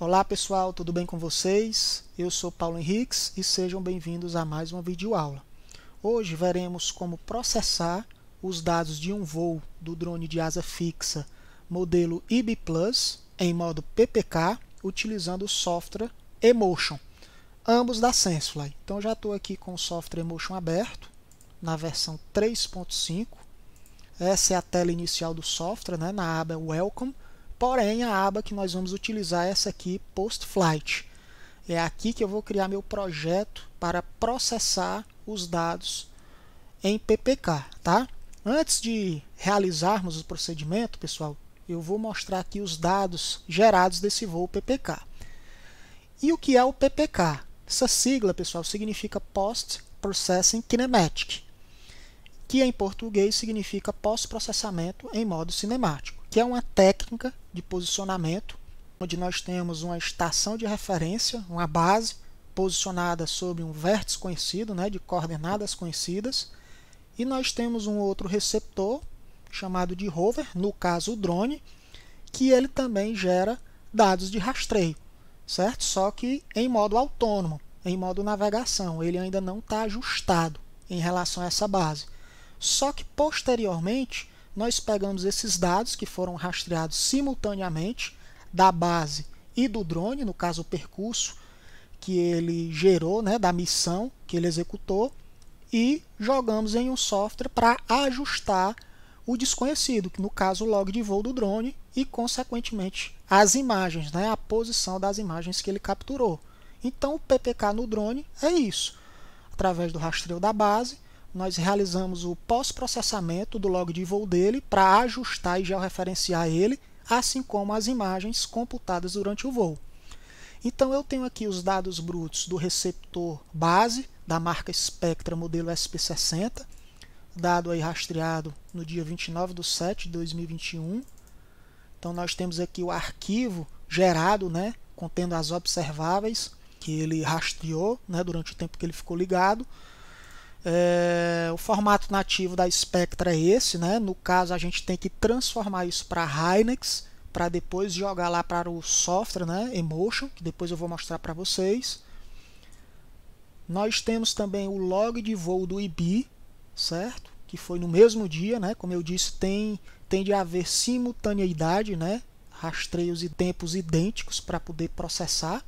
Olá pessoal, tudo bem com vocês? Eu sou Paulo Henriques e sejam bem-vindos a mais uma videoaula. Hoje veremos como processar os dados de um voo do drone de asa fixa modelo IB Plus em modo PPK utilizando o software Emotion, ambos da Sensefly. Então já estou aqui com o software Emotion aberto na versão 3.5. Essa é a tela inicial do software, né, na aba Welcome. Porém, a aba que nós vamos utilizar é essa aqui, Post Flight. É aqui que eu vou criar meu projeto para processar os dados em PPK, tá? Antes de realizarmos o procedimento, pessoal, eu vou mostrar aqui os dados gerados desse voo PPK. E o que é o PPK? Essa sigla, pessoal, significa Post Processing Kinematic, que em português significa pós-processamento em modo cinemático, que é uma técnica de posicionamento, onde nós temos uma estação de referência, uma base, posicionada sobre um vértice conhecido, né, de coordenadas conhecidas, e nós temos um outro receptor, chamado de rover, no caso o drone, que ele também gera dados de rastreio, certo? Só que em modo autônomo, em modo navegação, ele ainda não está ajustado em relação a essa base. Só que posteriormente, nós pegamos esses dados que foram rastreados simultaneamente da base e do drone, no caso o percurso que ele gerou, né, da missão que ele executou, e jogamos em um software para ajustar o desconhecido, que no caso o log de voo do drone e, consequentemente, as imagens, né, a posição das imagens que ele capturou. Então, o PPK no drone é isso. Através do rastreio da base, nós realizamos o pós-processamento do log de voo dele para ajustar e georreferenciar ele, assim como as imagens computadas durante o voo. Então eu tenho aqui os dados brutos do receptor base da marca Spectra modelo SP60, dado aí rastreado no dia 29/7/2021. Então nós temos aqui o arquivo gerado, né, contendo as observáveis que ele rastreou, né, durante o tempo que ele ficou ligado. O formato nativo da Spectra é esse, né? No caso a gente tem que transformar isso para Hynix, para depois jogar lá para o software, né, Emotion, que depois eu vou mostrar para vocês. Nós temos também o log de voo do IB, certo? Que foi no mesmo dia, né? Como eu disse, tem de haver simultaneidade, né? Rastreios e tempos idênticos para poder processar.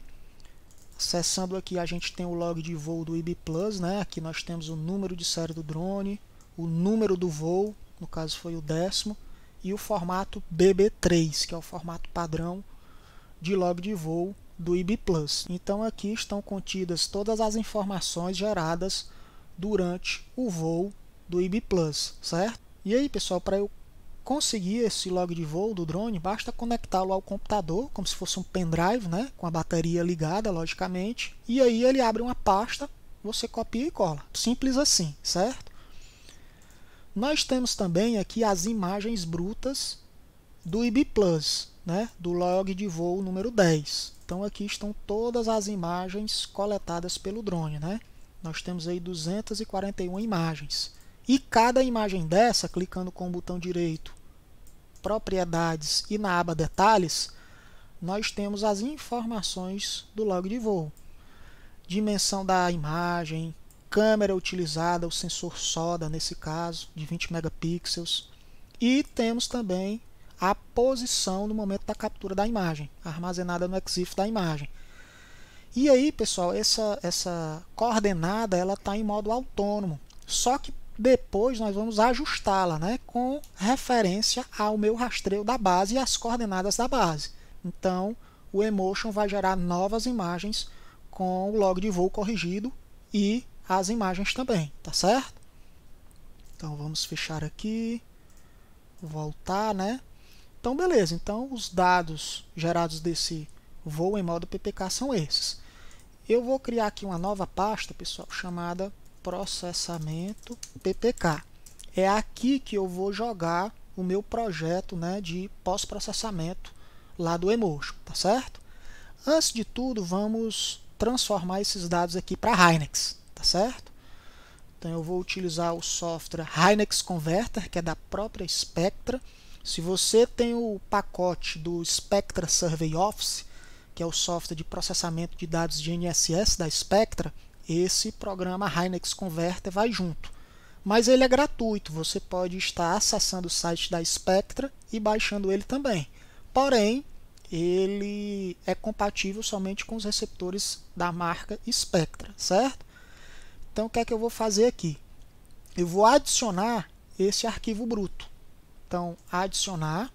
Acessando aqui, a gente tem o log de voo do IB Plus, né? Aqui nós temos o número de série do drone, o número do voo, no caso foi o 10º, e o formato BB3, que é o formato padrão de log de voo do IB Plus. Então aqui estão contidas todas as informações geradas durante o voo do IB Plus, certo? E aí, pessoal, para eu conseguir esse log de voo do drone, basta conectá-lo ao computador, como se fosse um pendrive, né, com a bateria ligada, logicamente, e aí ele abre uma pasta, você copia e cola. Simples assim, certo? Nós temos também aqui as imagens brutas do IB Plus, né, do log de voo número 10. Então aqui estão todas as imagens coletadas pelo drone, né? Nós temos aí 241 imagens. E cada imagem dessa, clicando com o botão direito, propriedades e na aba detalhes, nós temos as informações do log de voo. Dimensão da imagem, câmera utilizada, o sensor SODA nesse caso, de 20 megapixels. E temos também a posição no momento da captura da imagem, armazenada no EXIF da imagem. E aí, pessoal, essa coordenada ela está em modo autônomo, só que depois nós vamos ajustá-la, né, com referência ao meu rastreio da base e as coordenadas da base. Então, o Emotion vai gerar novas imagens com o log de voo corrigido e as imagens também, tá certo? Então, vamos fechar aqui, voltar, né? Então, beleza. Então, os dados gerados desse voo em modo PPK são esses. Eu vou criar aqui uma nova pasta, pessoal, chamada processamento PPK. É aqui que eu vou jogar o meu projeto, né, de pós-processamento lá do Emotion, tá certo? Antes de tudo, vamos transformar esses dados aqui para Hynix, tá certo? Então eu vou utilizar o software Hynix Converter, que é da própria Spectra. Se você tem o pacote do Spectra Survey Office, que é o software de processamento de dados de GNSS da Spectra, esse programa Hynix Converter vai junto. Mas ele é gratuito, você pode estar acessando o site da Spectra e baixando ele também. Porém, ele é compatível somente com os receptores da marca Spectra, certo? Então, o que é que eu vou fazer aqui? Eu vou adicionar esse arquivo bruto. Então, adicionar,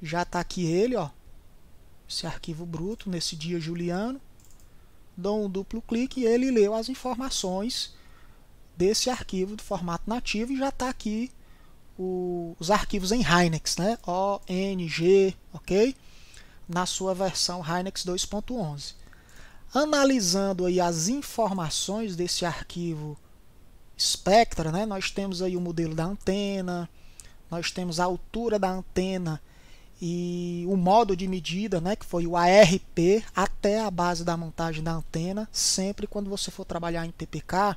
já está aqui ele, ó, esse arquivo bruto, nesse dia juliano. Dou um duplo clique e ele leu as informações desse arquivo do formato nativo e já está aqui os arquivos em Hynix, né? ONG, ok? Na sua versão Hynix 2.11. Analisando aí as informações desse arquivo Spectra, né? Nós temos aí o modelo da antena, nós temos a altura da antena e o modo de medida, né, que foi o ARP, até a base da montagem da antena. Sempre quando você for trabalhar em PPK,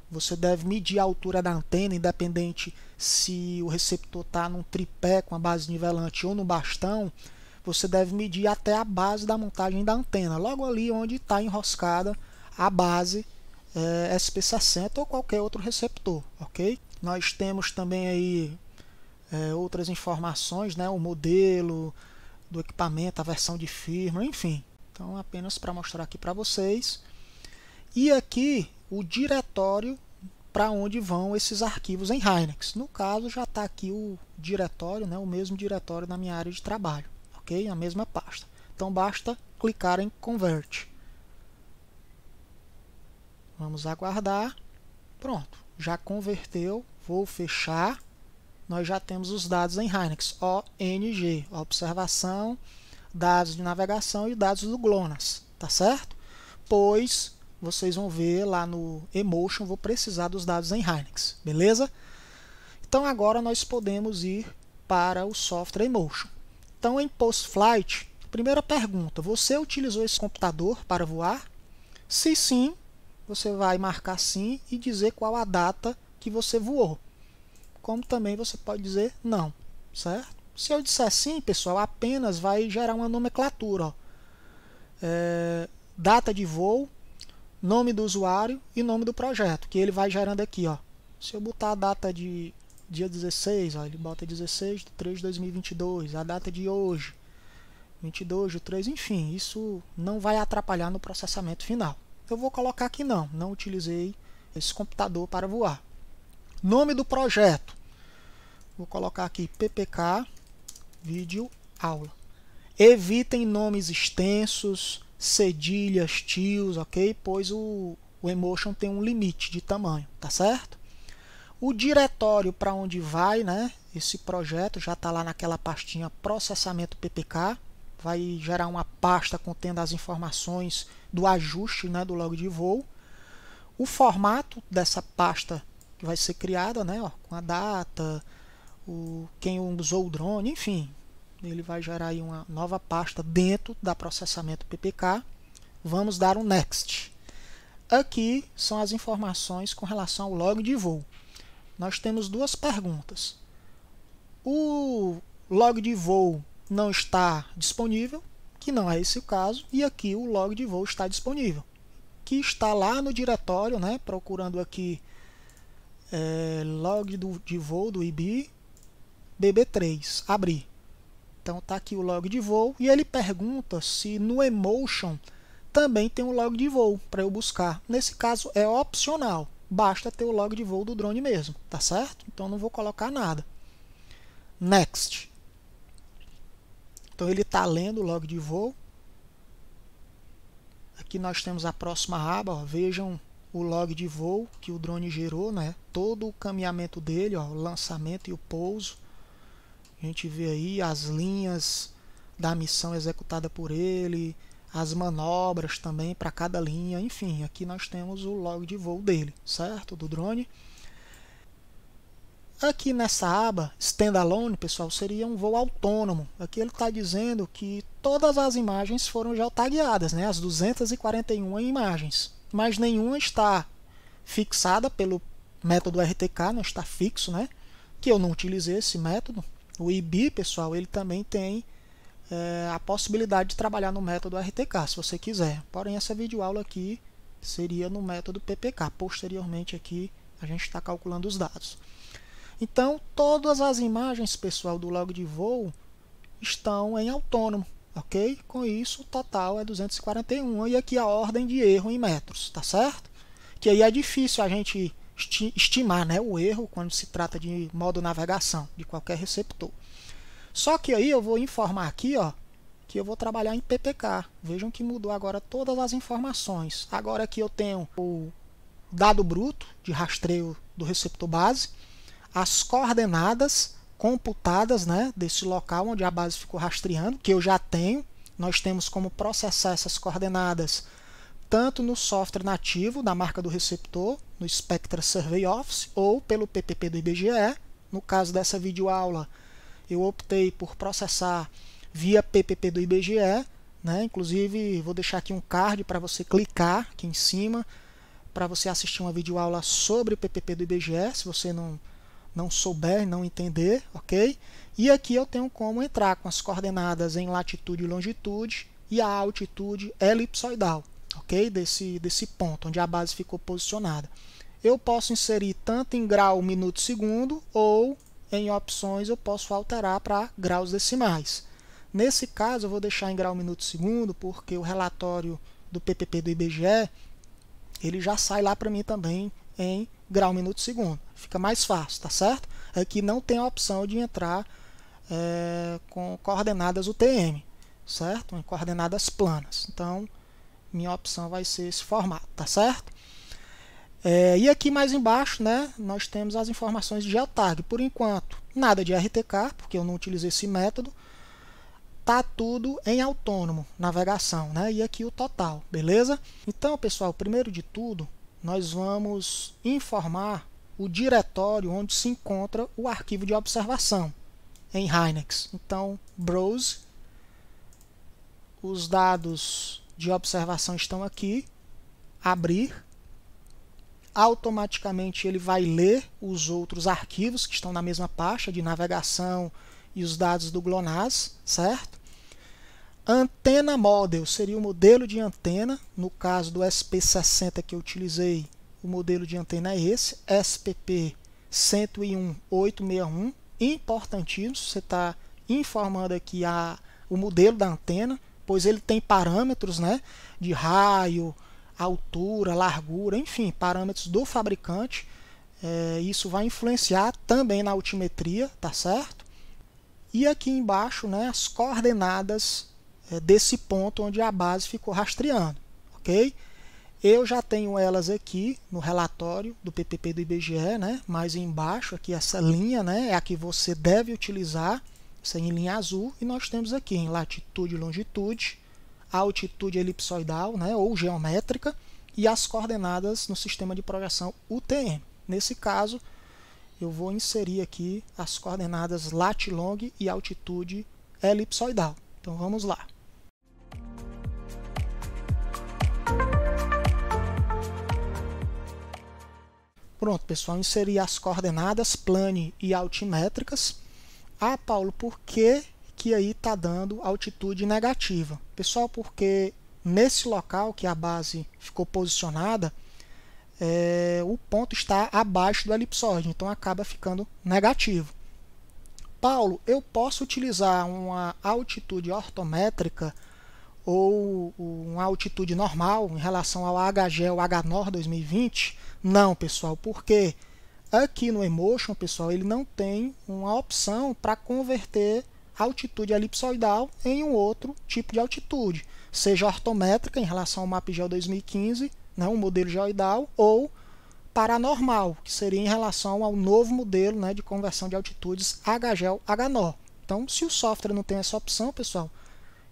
você deve medir a altura da antena, independente se o receptor está num tripé com a base nivelante ou no bastão, você deve medir até a base da montagem da antena, logo ali onde está enroscada a base SP60 ou qualquer outro receptor, ok? Nós temos também aí outras informações, né, o modelo do equipamento, a versão de firmware, enfim. Então, apenas para mostrar aqui para vocês. E aqui o diretório para onde vão esses arquivos em Hynix. No caso, já está aqui o diretório, né, o mesmo diretório na minha área de trabalho, ok? A mesma pasta. Então, basta clicar em Convert. Vamos aguardar. Pronto, já converteu. Vou fechar. Nós já temos os dados em Hynix, ONG, observação, dados de navegação e dados do GLONASS, tá certo? Pois vocês vão ver lá no Emotion, vou precisar dos dados em Hynix, beleza? Então agora nós podemos ir para o software Emotion. Então em Post-Flight, primeira pergunta, você utilizou esse computador para voar? Se sim, você vai marcar sim e dizer qual a data que você voou. Como também você pode dizer não, certo? Se eu disser sim, pessoal, apenas vai gerar uma nomenclatura, ó. Data de voo, nome do usuário e nome do projeto, que ele vai gerando aqui, ó. Se eu botar a data de dia 16, ó, ele bota 16 de 3 de 2022, a data de hoje, 22 de 3, enfim, isso não vai atrapalhar no processamento final. Eu vou colocar aqui não utilizei esse computador para voar. Nome do projeto, vou colocar aqui PPK vídeo aula. Evitem nomes extensos, cedilhas, tios, ok? Pois o Emotion tem um limite de tamanho, tá certo? O diretório para onde vai, né? Esse projeto já está lá naquela pastinha processamento PPK. Vai gerar uma pasta contendo as informações do ajuste, né, do log de voo. O formato dessa pasta que vai ser criada, né, ó, com a data, quem usou o drone, enfim, ele vai gerar aí uma nova pasta dentro da processamento PPK. Vamos dar um Next. Aqui são as informações com relação ao log de voo. Nós temos duas perguntas. O log de voo não está disponível, que não é esse o caso, e aqui o log de voo está disponível, que está lá no diretório, né, procurando aqui log de voo do IB BB3, abrir. Então está aqui o log de voo e ele pergunta se no Emotion também tem um log de voo para eu buscar. Nesse caso é opcional, basta ter o log de voo do drone mesmo, tá certo? Então não vou colocar nada. Next. Então ele está lendo o log de voo. Aqui nós temos a próxima aba, ó, vejam o log de voo que o drone gerou, né? Todo o caminhamento dele, ó, o lançamento e o pouso. A gente vê aí as linhas da missão executada por ele, as manobras também para cada linha, enfim, aqui nós temos o log de voo dele, certo? Do drone. Aqui nessa aba, Standalone, pessoal, seria um voo autônomo. Aqui ele está dizendo que todas as imagens foram geotagueadas, né? As 241 imagens, mas nenhuma está fixada pelo método RTK, não está fixo, né? Que eu não utilizei esse método. O IB, pessoal, ele também tem a possibilidade de trabalhar no método RTK, se você quiser. Porém, essa videoaula aqui seria no método PPK. Posteriormente aqui a gente está calculando os dados. Então, todas as imagens, pessoal, do log de voo estão em autônomo, ok? Com isso, o total é 241 e aqui a ordem de erro em metros, tá certo? Que aí é difícil a gente estimar, né, o erro quando se trata de modo navegação de qualquer receptor. Só que aí eu vou informar aqui, ó, que eu vou trabalhar em PPK. Vejam que mudou agora todas as informações. Agora aqui eu tenho o dado bruto de rastreio do receptor base, as coordenadas computadas, né, desse local onde a base ficou rastreando, que eu já tenho. Nós temos como processar essas coordenadas tanto no software nativo da marca do receptor, no Spectra Survey Office, ou pelo PPP do IBGE. No caso dessa videoaula, eu optei por processar via PPP do IBGE, né? Inclusive, vou deixar aqui um card para você clicar aqui em cima, para você assistir uma videoaula sobre o PPP do IBGE, se você não souber, não entender, ok? E aqui eu tenho como entrar com as coordenadas em latitude e longitude e a altitude elipsoidal, ok? Desse ponto onde a base ficou posicionada. Eu posso inserir tanto em grau, minuto, segundo, ou em opções eu posso alterar para graus decimais. Nesse caso eu vou deixar em grau, minuto, segundo, porque o relatório do PPP do IBGE ele já sai lá para mim também em grau, minuto, segundo. Fica mais fácil, tá certo? Aqui não tem a opção de entrar com coordenadas UTM, certo? Em coordenadas planas. Então, minha opção vai ser esse formato, tá certo? E aqui mais embaixo, né, nós temos as informações de geotag. Por enquanto, nada de RTK, porque eu não utilizei esse método. Tá tudo em autônomo, navegação, né? E aqui o total, beleza? Então, pessoal, primeiro de tudo, nós vamos informar o diretório onde se encontra o arquivo de observação em Hinex. Então, browse, os dados de observação estão aqui, abrir, automaticamente ele vai ler os outros arquivos que estão na mesma pasta de navegação e os dados do GLONASS, certo? Antena Model seria o modelo de antena. No caso do SP60 que eu utilizei, o modelo de antena é esse, SPP 101861. Importantíssimo, você está informando aqui o modelo da antena, pois ele tem parâmetros, né, de raio, altura, largura, enfim, parâmetros do fabricante. Isso vai influenciar também na altimetria, tá certo? E aqui embaixo, né, as coordenadas desse ponto onde a base ficou rastreando, ok? Eu já tenho elas aqui no relatório do PPP do IBGE, né? Mais embaixo, aqui essa linha, né? É a que você deve utilizar, essa em linha azul, e nós temos aqui em latitude e longitude, altitude elipsoidal, né? Ou geométrica, e as coordenadas no sistema de projeção UTM. Nesse caso, eu vou inserir aqui as coordenadas lat, long e altitude elipsoidal. Então vamos lá. Pronto, pessoal, inseri as coordenadas plane e altimétricas. Ah, Paulo, por que aí está dando altitude negativa? Pessoal, porque nesse local que a base ficou posicionada, o ponto está abaixo do elipsoide, então acaba ficando negativo. Paulo, eu posso utilizar uma altitude ortométrica ou uma altitude normal em relação ao HGEL HNOR 2020? Não, pessoal, porque aqui no Emotion, pessoal, ele não tem uma opção para converter a altitude elipsoidal em um outro tipo de altitude, seja ortométrica em relação ao MapGeol 2015, né, um modelo geoidal, ou paranormal, que seria em relação ao novo modelo, né, de conversão de altitudes HGEL HNOR. Então, se o software não tem essa opção, pessoal,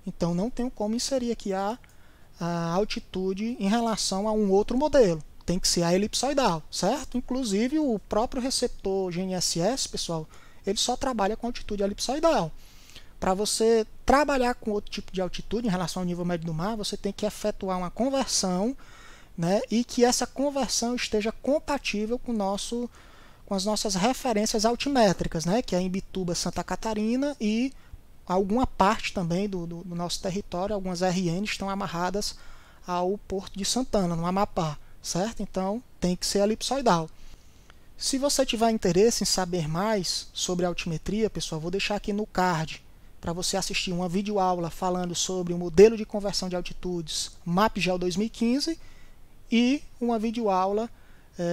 então não tem como inserir aqui a altitude em relação a um outro modelo. Tem que ser a elipsoidal, certo? Inclusive o próprio receptor GNSS, pessoal, ele só trabalha com altitude elipsoidal. Para você trabalhar com outro tipo de altitude em relação ao nível médio do mar, você tem que efetuar uma conversão, né, e que essa conversão esteja compatível com as nossas referências altimétricas, né, que é em Imbituba, Santa Catarina e alguma parte também do nosso território, algumas RN estão amarradas ao Porto de Santana, no Amapá, certo? Então tem que ser elipsoidal. Se você tiver interesse em saber mais sobre altimetria, pessoal, vou deixar aqui no card para você assistir uma videoaula falando sobre o modelo de conversão de altitudes MapGeol 2015 e uma videoaula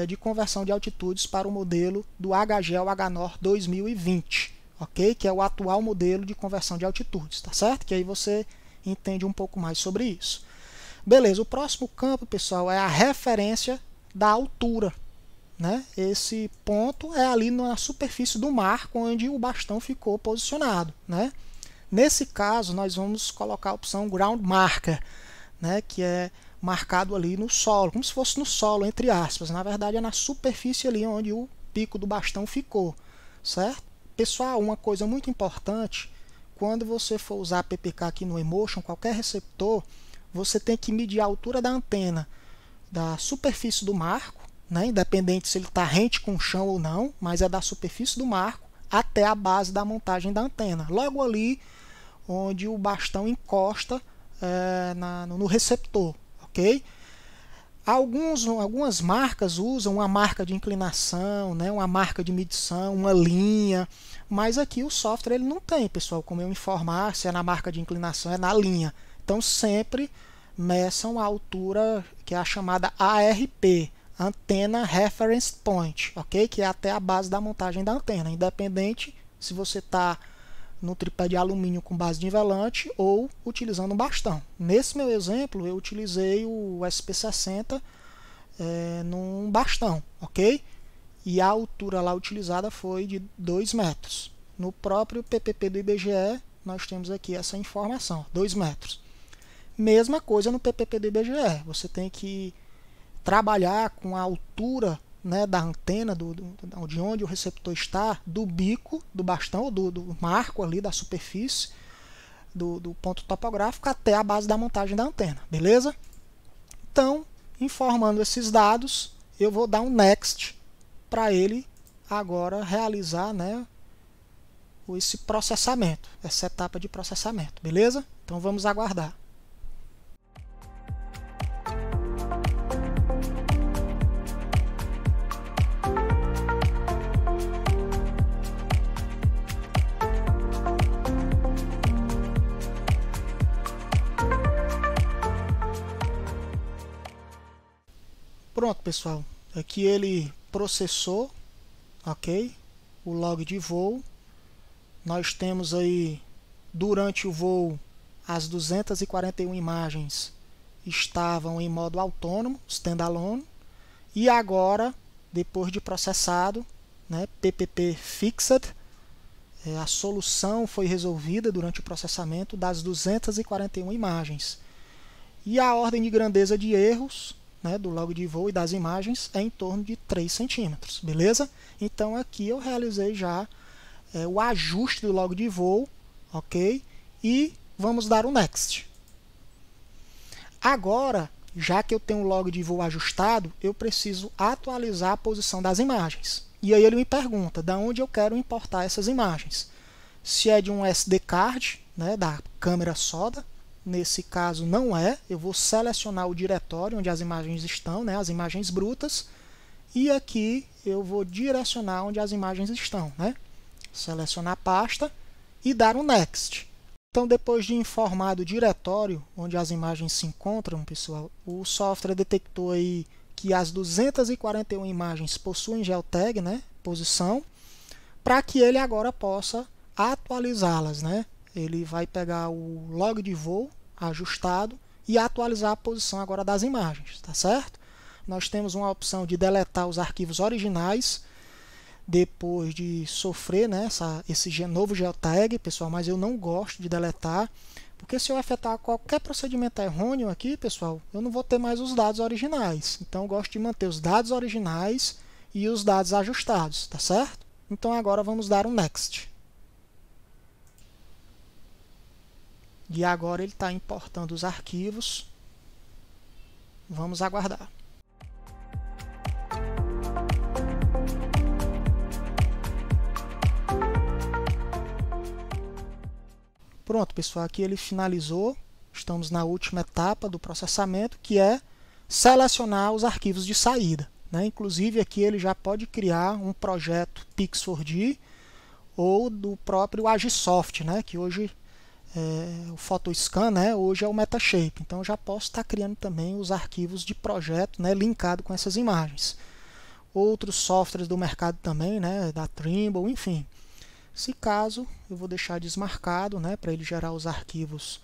de conversão de altitudes para o modelo do HGEL HNOR 2020, ok? Que é o atual modelo de conversão de altitudes, tá certo? Que aí você entende um pouco mais sobre isso. Beleza, o próximo campo, pessoal, é a referência da altura, né? Esse ponto é ali na superfície do mar, onde o bastão ficou posicionado, né? Nesse caso, nós vamos colocar a opção Ground Marker, né? Que é marcado ali no solo, como se fosse no solo, entre aspas. Na verdade, é na superfície ali onde o pico do bastão ficou, certo? Pessoal, uma coisa muito importante, quando você for usar a PPK aqui no eMotion, qualquer receptor, você tem que medir a altura da antena da superfície do marco, né? Independente se ele está rente com o chão ou não, mas é da superfície do marco até a base da montagem da antena, logo ali onde o bastão encosta no receptor, ok? Algumas marcas usam uma marca de inclinação, né? Uma marca de medição, uma linha, mas aqui o software ele não tem, pessoal, como eu informar se é na marca de inclinação, é na linha. Então sempre meçam a altura que é a chamada ARP, Antenna Reference Point, ok? Que é até a base da montagem da antena, independente se você está no tripé de alumínio com base nivelante ou utilizando um bastão. Nesse meu exemplo, eu utilizei o SP60 num bastão, ok? E a altura lá utilizada foi de 2 metros. No próprio PPP do IBGE, nós temos aqui essa informação, 2 metros. Mesma coisa no PPP do IBGE, você tem que trabalhar com a altura, né, da antena, de onde o receptor está, do bico do bastão, ou do marco ali da superfície, do ponto topográfico até a base da montagem da antena, beleza? Então, informando esses dados, eu vou dar um Next para ele agora realizar, né, esse processamento, essa etapa de processamento, beleza? Então vamos aguardar. Pronto, pessoal, aqui ele processou, ok, o log de voo. Nós temos aí, durante o voo, as 241 imagens estavam em modo autônomo, standalone, e agora, depois de processado, né, PPP Fixed, a solução foi resolvida durante o processamento das 241 imagens. E a ordem de grandeza de erros, né, do log de voo e das imagens é em torno de 3 centímetros, beleza? Então aqui eu realizei já o ajuste do log de voo, ok? E vamos dar o Next. Agora, já que eu tenho o log de voo ajustado, eu preciso atualizar a posição das imagens. E aí ele me pergunta de onde eu quero importar essas imagens. Se é de um SD card, né, da câmera SODA. Nesse caso não é, eu vou selecionar o diretório onde as imagens estão, né, as imagens brutas, e aqui eu vou direcionar onde as imagens estão, né? Selecionar a pasta e dar um Next. Então, depois de informar o diretório onde as imagens se encontram, pessoal, o software detectou aí que as 241 imagens possuem geotag, né, posição, para que ele agora possa atualizá-las, né? Ele vai pegar o log de voo ajustado e atualizar a posição agora das imagens, tá certo? Nós temos uma opção de deletar os arquivos originais depois de sofrer, né, esse novo geotag, pessoal, mas eu não gosto de deletar, porque se eu efetuar qualquer procedimento errôneo aqui, pessoal, eu não vou ter mais os dados originais. Então eu gosto de manter os dados originais e os dados ajustados, tá certo? Então agora vamos dar um Next. E agora ele está importando os arquivos. Vamos aguardar. Pronto, pessoal, aqui ele finalizou. Estamos na última etapa do processamento, que é selecionar os arquivos de saída, né? Inclusive aqui ele já pode criar um projeto Pix4D ou do próprio Agisoft, né? Que hoje o PhotoScan, né? Hoje é o Metashape. Então já posso estar criando também os arquivos de projeto, né? Linkado com essas imagens. Outros softwares do mercado também, né? Da Trimble, enfim. Se caso, eu vou deixar desmarcado, né? Para ele gerar os arquivos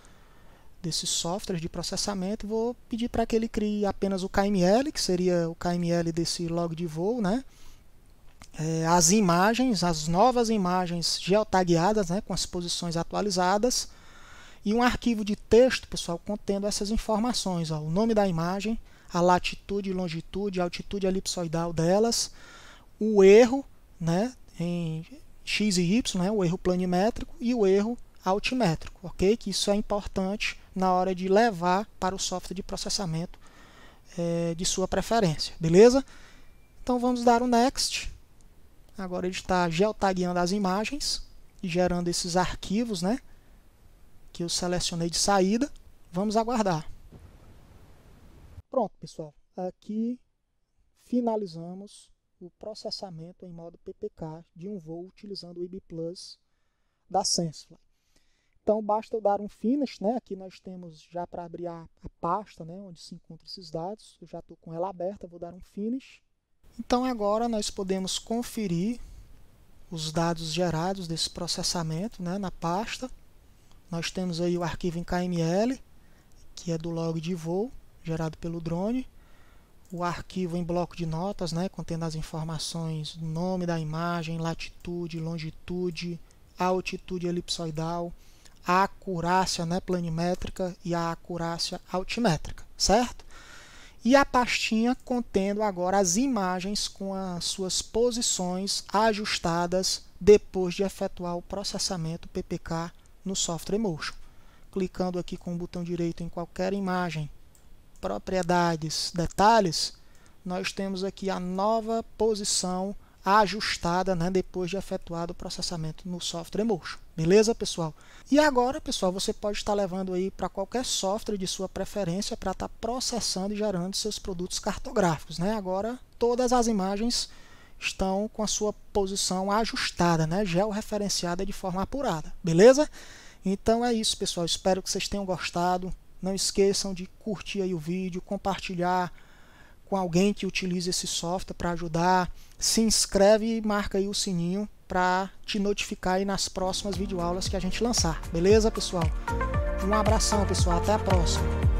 desses softwares de processamento. Vou pedir para que ele crie apenas o KML, que seria o KML desse log de voo, né? As imagens, as novas imagens geotagueadas, né? Com as posições atualizadas. E um arquivo de texto, pessoal, contendo essas informações, ó, o nome da imagem, a latitude, longitude, altitude elipsoidal delas, o erro, né, em X e Y, né, o erro planimétrico e o erro altimétrico, ok? Que isso é importante na hora de levar para o software de processamento de sua preferência, beleza? Então vamos dar o Next. Agora ele está geotagueando as imagens e gerando esses arquivos, né, que eu selecionei de saída. Vamos aguardar. Pronto, pessoal. Aqui finalizamos o processamento em modo PPK de um voo utilizando o IB Plus da Sensefly. Então basta eu dar um Finish, né? Aqui nós temos já para abrir a pasta, né, onde se encontram esses dados. Eu já estou com ela aberta, vou dar um Finish. Então agora nós podemos conferir os dados gerados desse processamento, né, na pasta. Nós temos aí o arquivo em KML, que é do log de voo, gerado pelo drone. O arquivo em bloco de notas, né, contendo as informações do nome da imagem, latitude, longitude, altitude elipsoidal, a acurácia, né, planimétrica e a acurácia altimétrica, certo? E a pastinha contendo agora as imagens com as suas posições ajustadas depois de efetuar o processamento PPK no software Emotion. Clicando aqui com o botão direito em qualquer imagem, propriedades, detalhes, nós temos aqui a nova posição ajustada, né, depois de efetuado o processamento no software Emotion. Beleza, pessoal? E agora, pessoal, você pode estar levando aí para qualquer software de sua preferência para estar processando e gerando seus produtos cartográficos, né? Agora todas as imagens estão com a sua posição ajustada, né, georreferenciada de forma apurada, beleza? Então é isso, pessoal, espero que vocês tenham gostado. Não esqueçam de curtir aí o vídeo, compartilhar com alguém que utilize esse software para ajudar. Se inscreve e marca aí o sininho para te notificar aí nas próximas videoaulas que a gente lançar, beleza, pessoal? Um abração, pessoal, até a próxima!